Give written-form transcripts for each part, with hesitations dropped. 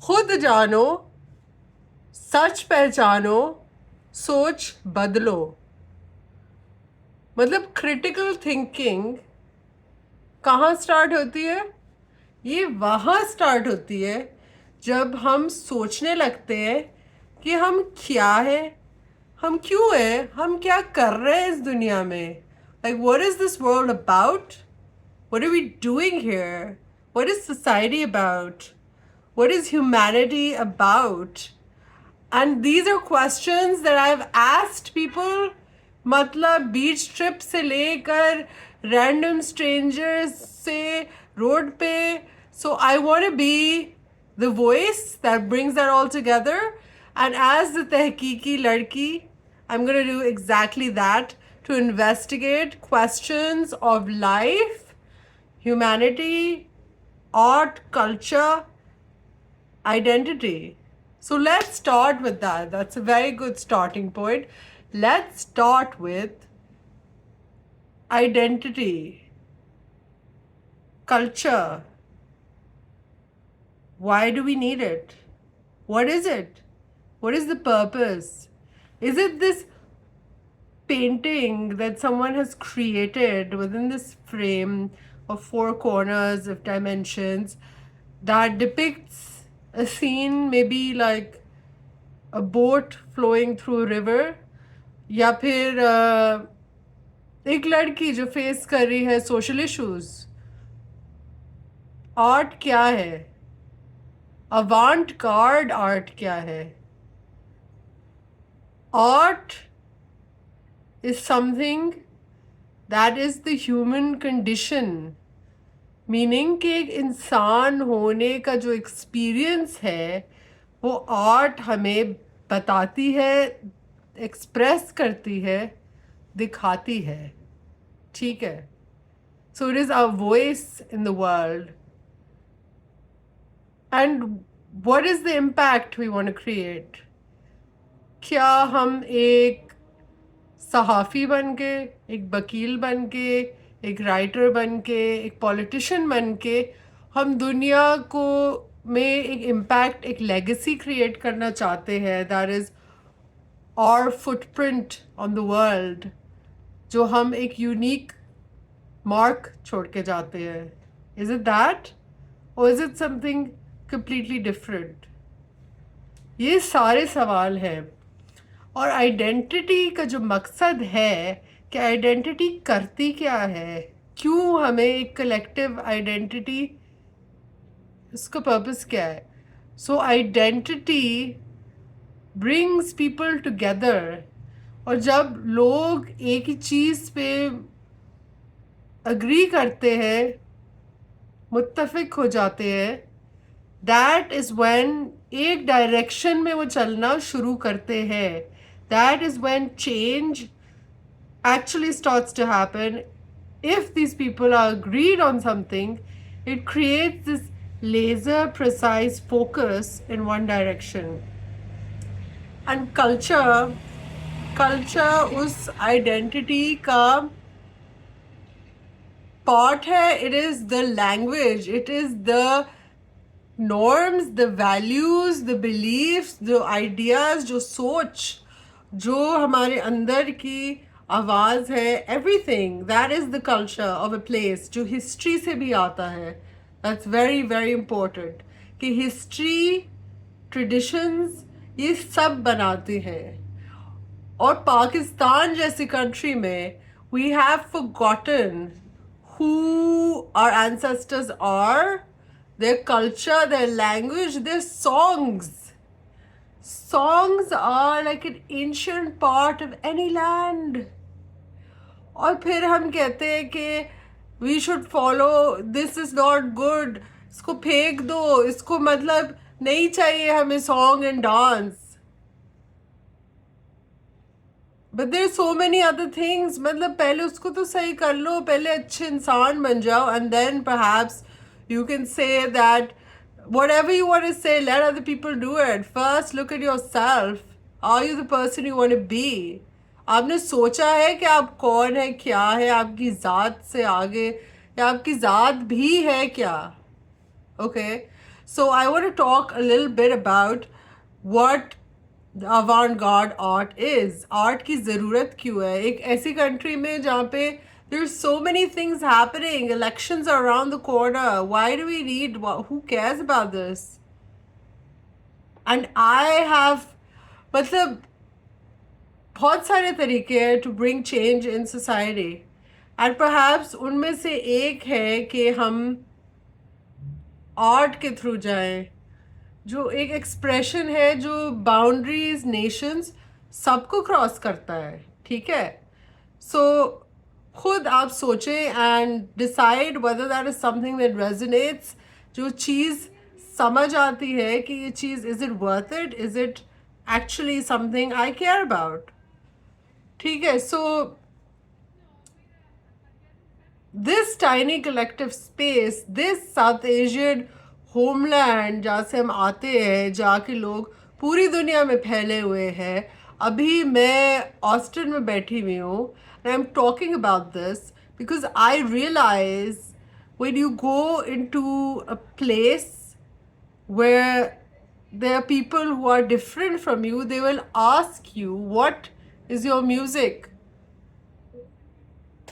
खुद जानो, सच पहचानो, सोच बदलो। मतलब क्रिटिकल थिंकिंग कहाँ स्टार्ट होती है? ये वहाँ स्टार्ट होती है जब हम सोचने लगते हैं कि हम क्या है, हम क्यों हैं, हम क्या कर रहे हैं इस दुनिया में। Like what is this world about? What are we doing here? What is society about? What is humanity about? And these are questions that I've asked people, मतलब बीच ट्रिप से लेकर random strangers से road पे. So I want to be the voice that brings that all together. And as the Tehkeeki Larki, I'm going to do exactly that, to investigate questions of life, humanity, art, culture, identity. So let's start with that. That's a very good starting point. Let's start with identity, culture. Why do we need it? What is it? What is the purpose? Is it this painting that someone has created within this frame of four corners of dimensions that depicts a scene, maybe like a boat flowing through a river, या फिर एक लड़की जो face कर रही है social issues? Art क्या है? अवांट गार्ड आर्ट क्या है? Art is something that is the human condition, meaning कि एक इंसान होने का जो एक्सपीरियंस है वो आर्ट हमें बताती है, एक्सप्रेस करती है, दिखाती है. ठीक है? So it is our voice in the world. And what is the impact we want to create? क्या हम एक सहाफ़ी बन के, एक वकील बन के, एक राइटर बन के, एक पॉलिटिशियन बन के हम दुनिया को में एक इम्पैक्ट, एक लेगेसी क्रिएट करना चाहते हैं? That is our footprint on the world, जो हम एक यूनिक मार्क छोड़ के जाते हैं. इज इट दैट, और is it something completely different? ये सारे सवाल हैं. और आइडेंटिटी का जो मकसद है कि आइडेंटिटी करती क्या है, क्यों हमें एक कलेक्टिव आइडेंटिटी, इसका पर्पस क्या है? सो आइडेंटिटी ब्रिंग्स पीपल टुगेदर. और जब लोग एक ही चीज़ पे अग्री करते हैं, मुत्तफिक हो जाते हैं, दैट इज़ व्हेन एक डायरेक्शन में वो चलना शुरू करते हैं. That is when change actually starts to happen. If these people are agreed on something, it creates this laser precise focus in one direction. And culture उस identity का part है. It is the language, it is the norms, the values, the beliefs, the ideas, जो सोच, जो हमारे अंदर की आवाज़ है, everything that is the culture of a place, जो हिस्ट्री से भी आता है. That's very very important कि हिस्ट्री, ट्रेडिशंस, ये सब बनाते हैं. और पाकिस्तान जैसी कंट्री में we have forgotten who our ancestors are, their culture, their language, their songs. Songs are like an ancient part of any land. और फिर हम कहते हैं कि we should follow, this is not good, इसको फेंक दो, इसको मतलब नहीं चाहिए हमें song and dance. But there so many other things. मतलब पहले उसको तो सही कर लो, पहले अच्छे इंसान बन जाओ, and then perhaps you can say that whatever you want to say, let other people do it. First look at yourself. Are you the person you want to be? आपने सोचा है कि आप कौन है, क्या है, आपकी ज़ात से आगे, या आपकी ज़ात भी है क्या? Okay, So I want to talk a little bit about what avant-garde art is. Art की ज़रूरत क्यों है एक ऐसी country में जहाँ पे there's so many things happening, elections are around the corner. Why do we need, who cares about this? And I have, मतलब बहुत सारे तरीके हैं to bring change in society. And perhaps उनमें से एक है कि हम आर्ट के थ्रू जाएं, जो एक एक्सप्रेशन है जो बाउंड्रीज नेशंस सबको क्रॉस करता है, ठीक है? सो खुद आप सोचें and decide whether that is something that resonates, जो चीज़ समझ आती है कि ये चीज़ is it worth it, is it actually something I care about, ठीक है? सो this tiny collective space, this South Asian homeland जहाँ से हम आते हैं, जहाँ के लोग पूरी दुनिया में फैले हुए हैं. अभी मैं ऑस्टिन में बैठी हुई हूँ and I'm talking about this because I realize when you go into a place where there are people who are different from you, they will ask you, what is your music?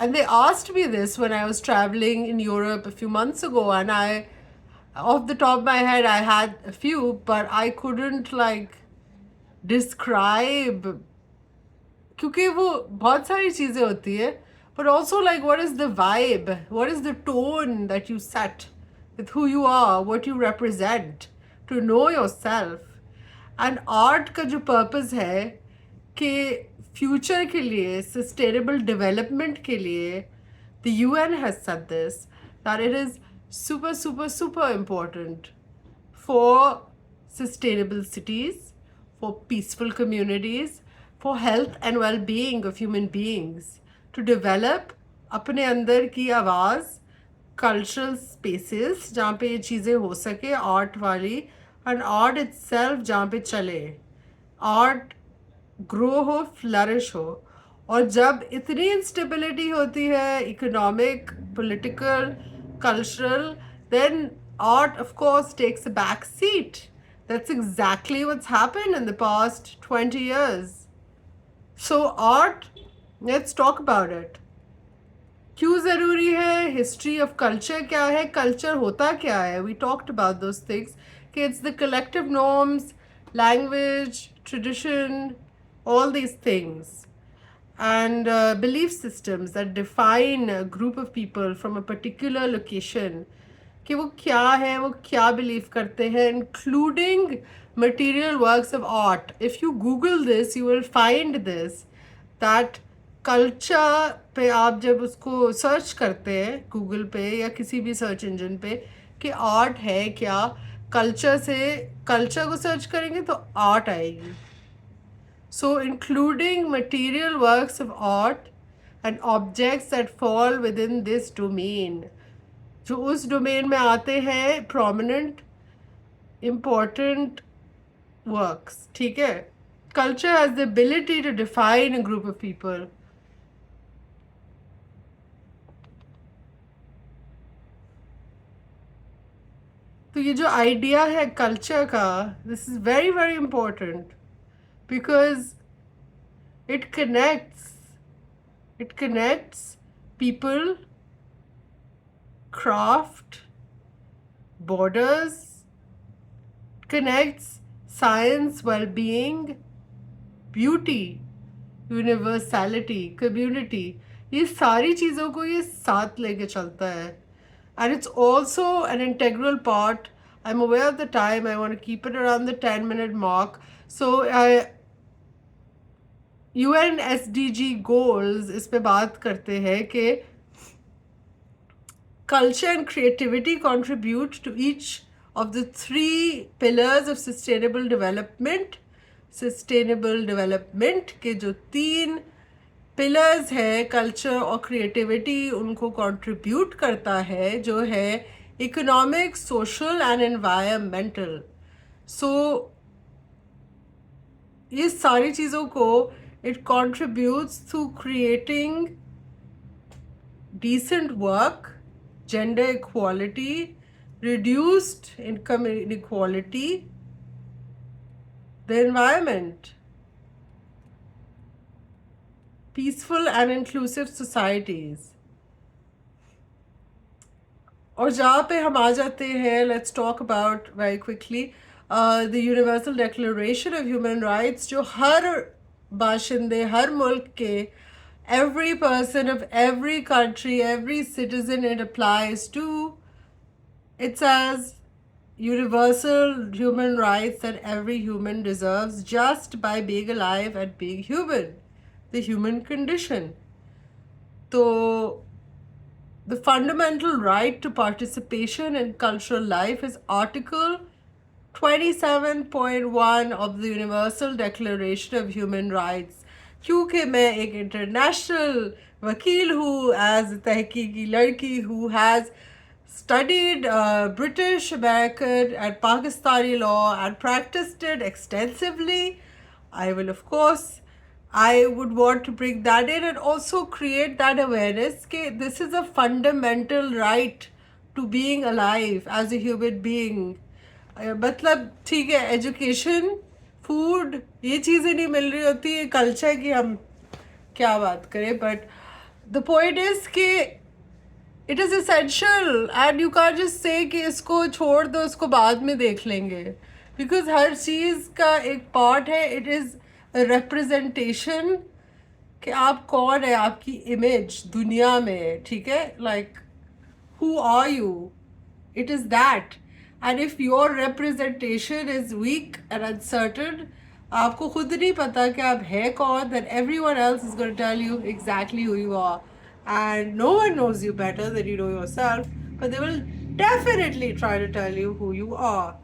And they asked me this when I was traveling in Europe a few months ago, and I, off the top of my head, I had a few, but I couldn't like describe, क्योंकि वो बहुत सारी चीज़ें होती है, but also like what is the vibe, what is the tone that you set with who you are, what you represent, to know yourself. And art का जो purpose है कि फ्यूचर के लिए, सस्टेनेबल डेवलपमेंट के लिए, the UN has said this, that it is super, super, super important for sustainable cities, for peaceful communities, for health and well-being of human beings, to develop अपने अंदर की आवाज़, cultural spaces जहाँ पे ये चीज़ें हो सके, art वाली, and art itself जहाँ पे चले, art ग्रो हो, फ्लरिश हो. और जब इतनी इंस्टेबिलिटी होती है, economic, political, cultural, then art of course takes a back seat. That's exactly what's happened in the past 20 years. So art, let's talk about it. क्यों ज़रूरी है? हिस्ट्री ऑफ कल्चर क्या है? कल्चर होता क्या है? We talked about those things. कि it's the collective norms, language, tradition, all these things, and belief systems that define a group of people from a particular location, कि वो क्या है, वो क्या believe करते हैं, including material works of art. If you Google this, you will find this, that culture पे आप जब उसको सर्च करते हैं गूगल पे या किसी भी सर्च इंजन पे कि आर्ट है क्या, कल्चर से कल्चर को सर्च करेंगे तो आर्ट आएगी. So including material works of art and objects that fall within this domain, जो उस डोमेन में आते हैं, prominent, important works, ठीक है? Culture has the ability to define a group of people. तो ये जो आइडिया है कल्चर का, this is very very important because it connects people, craft, borders, connects science, well-being, beauty, universality, community. ये सारी चीज़ों को ये साथ लेके चलता है. And it's also an integral part. I'm aware of the time. I want to keep it around the 10-minute mark. So UN SDG goals इस पे बात करते हैं कि culture and creativity contribute to each of the 3 pillars of sustainable development. Sustainable development के जो 3 pillars है, culture और क्रिएटिविटी उनको कंट्रीब्यूट करता है, जो है economic, social and environmental. So ये सारी चीज़ों को it contributes to creating decent work, gender equality, reduced income inequality, the environment, peaceful and inclusive societies. और जहाँ पे हम आ जाते हैं, let's talk about very quickly the Universal Declaration of Human Rights, जो हर बाशिंदे, हर मुल्क के, every person of every country, every citizen it applies to. It says universal human rights that every human deserves just by being alive and being human, the human condition. So the fundamental right to participation in cultural life is Article 27.1 of the Universal Declaration of Human Rights. क्योंकि मैं एक international वकील हूँ, as तहकीकी लड़की who has studied British, American and Pakistani law and practiced it extensively, I will of course I would want to bring that in and also create that awareness that this is a fundamental right to being alive as a human being. मतलब ठीक है, education, food, ये चीज़ें नहीं मिल रही होती है, culture की हम क्या बात करें, बट द पॉइंट इज कि it is essential and you can just say कि इसको छोड़ दो, इसको बाद में देख लेंगे, बिकॉज हर चीज़ का एक पार्ट है. इट इज़ रिप्रेजेंटेशन कि आप कौन है, आपकी इमेज दुनिया में, ठीक है, like who are you? It is that. And if your representation is weak and uncertain, आपको खुद नहीं पता कि आप है कौन, then everyone else is going to tell you exactly who you are. And no one knows you better than you know yourself, but they will definitely try to tell you who you are.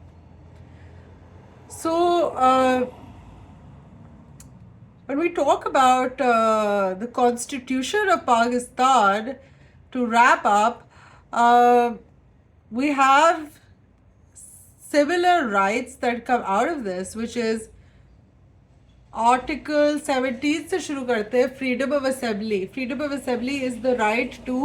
So, when we talk about the Constitution of Pakistan, to wrap up, we have similar rights that come out of this, which is Article 17 से शुरू करते हैं, freedom of assembly. Freedom of assembly is the right to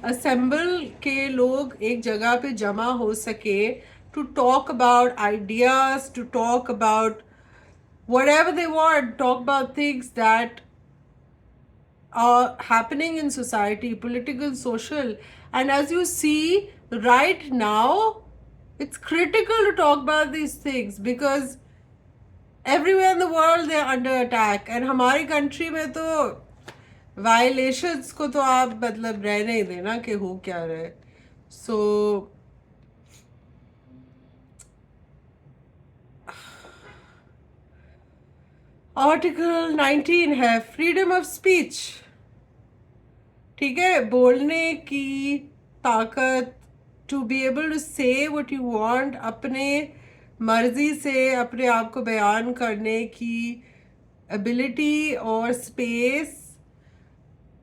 assemble के लोग एक जगह पे जमा हो सके, to talk about ideas, to talk about whatever they want, talk about things that are happening in society, political, social. And as you see right now, it's critical to talk about these things because everywhere in the world they are under attack. And हमारी country में तो violations को तो आप मतलब रहने ही देना कि हो क्या रहे. So Article 19 है freedom of speech. ठीक है, बोलने की ताकत, टू बी एबल टू से व्हाट यू वांट, अपने मर्जी से अपने आप को बयान करने की एबिलिटी और space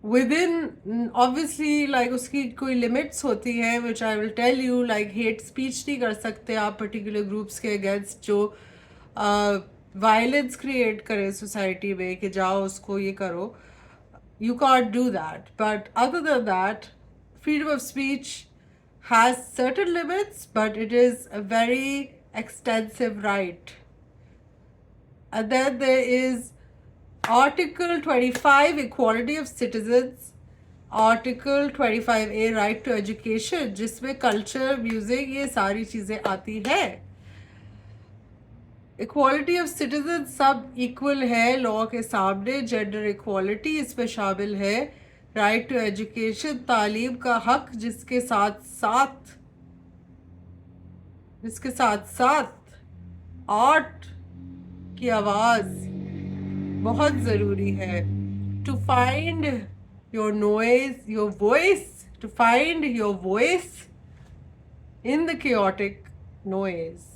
within, obviously like उसकी कोई लिमिट्स होती है, which I will tell you, like hate speech नहीं कर सकते आप पर्टिकुलर ग्रुप्स के अगेंस्ट जो वायलेंस क्रिएट करे सोसाइटी में कि जाओ उसको ये करो. You can't do that. But other than that, freedom of speech has certain limits, but it is a very extensive right. And then there is Article 25, equality of citizens. Article 25A, right to education, जिसमें culture, music, ये सारी चीज़ें आती है. Equality of citizen सब equal है law के सामने, जेंडर इक्वालिटी इसमें शामिल है, राइट टू एजुकेशन, तालीम का हक, जिसके साथ साथ आर्ट की आवाज़ बहुत ज़रूरी है. To find your noise, your voice, to find your voice in the chaotic noise.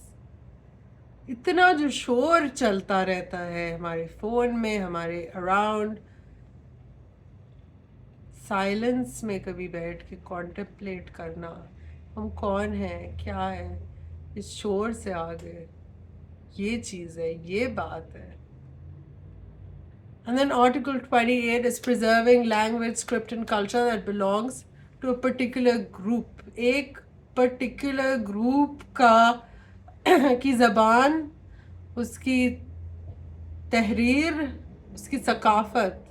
इतना जो शोर चलता रहता है हमारे फ़ोन में, हमारे अराउंड, साइलेंस में कभी बैठ के कॉन्टेम्पलेट करना, हम कौन हैं, क्या है, इस शोर से आगे, ये चीज़ है, ये बात है. And then Article 28 is preserving language, script and culture that belongs to a particular group. एक पर्टिकुलर ग्रुप का की ज़बान, उसकी तहरीर, उसकी सकाफत,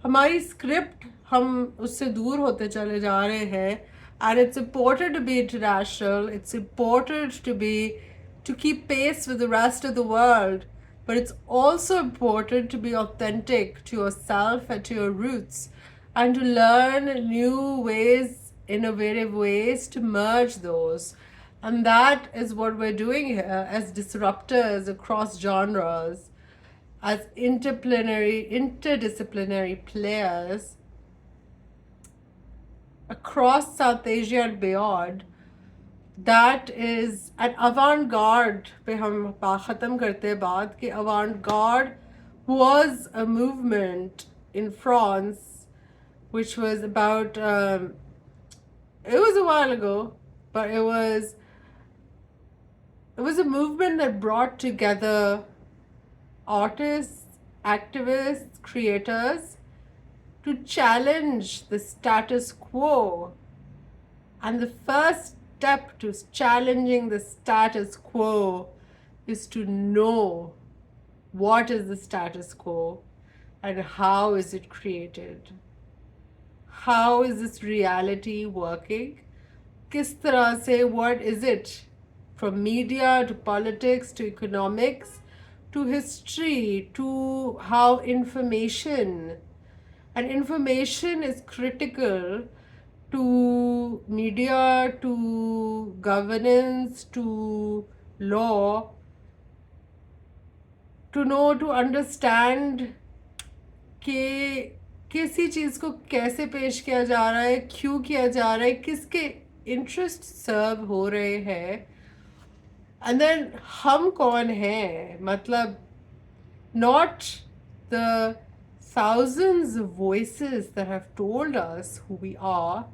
हमारी स्क्रिप्ट, हम उससे दूर होते चले जा रहे हैं. And it's important to be international. It's important to keep pace with the rest of the world. But it's also important to be authentic to yourself and to your roots, and to learn new ways, innovative ways to merge those. And that is what we're doing here as disruptors across genres, as interdisciplinary players across South Asia and beyond. That is an avant-garde पे हम ख़त्म करते हैं बात कि avant-garde was a movement in France which was about it was a while ago, but it was a movement that brought together artists, activists, creators to challenge the status quo. And the first step to challenging the status quo is to know what is the status quo and how is it created. How is this reality working? Kis tarah se, what is it? From media to politics to economics to history to how information. And information is critical to media, to governance, to law, to know, to understand कि किसी चीज़ को कैसे पेश किया जा रहा है, क्यों किया जा रहा है, किसके इंटरेस्ट सर्व हो रहे हैं. एंड देन हम कौन हैं, मतलब not the thousands of voices that have told us who we are,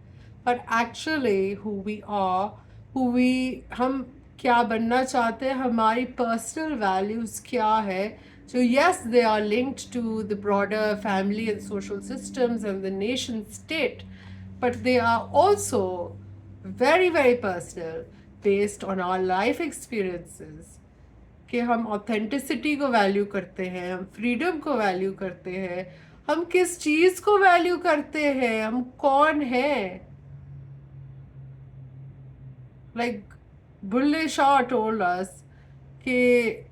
but actually who we are, हम क्या बनना चाहते हैं, हमारी personal values क्या है. So yes, they are linked to the broader family and social systems and the nation state, but they are also very, very personal, based on our life experiences. कि हम ऑथेंटिसिटी को value करते हैं, हम freedom को value करते हैं, हम किस चीज़ को वैल्यू करते हैं, हम कौन हैं. Like Bulleh Shah told us कि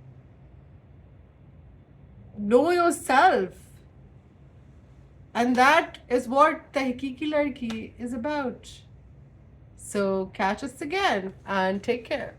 know yourself, and that is what Tehkeeki Larki is about. So catch us again and take care.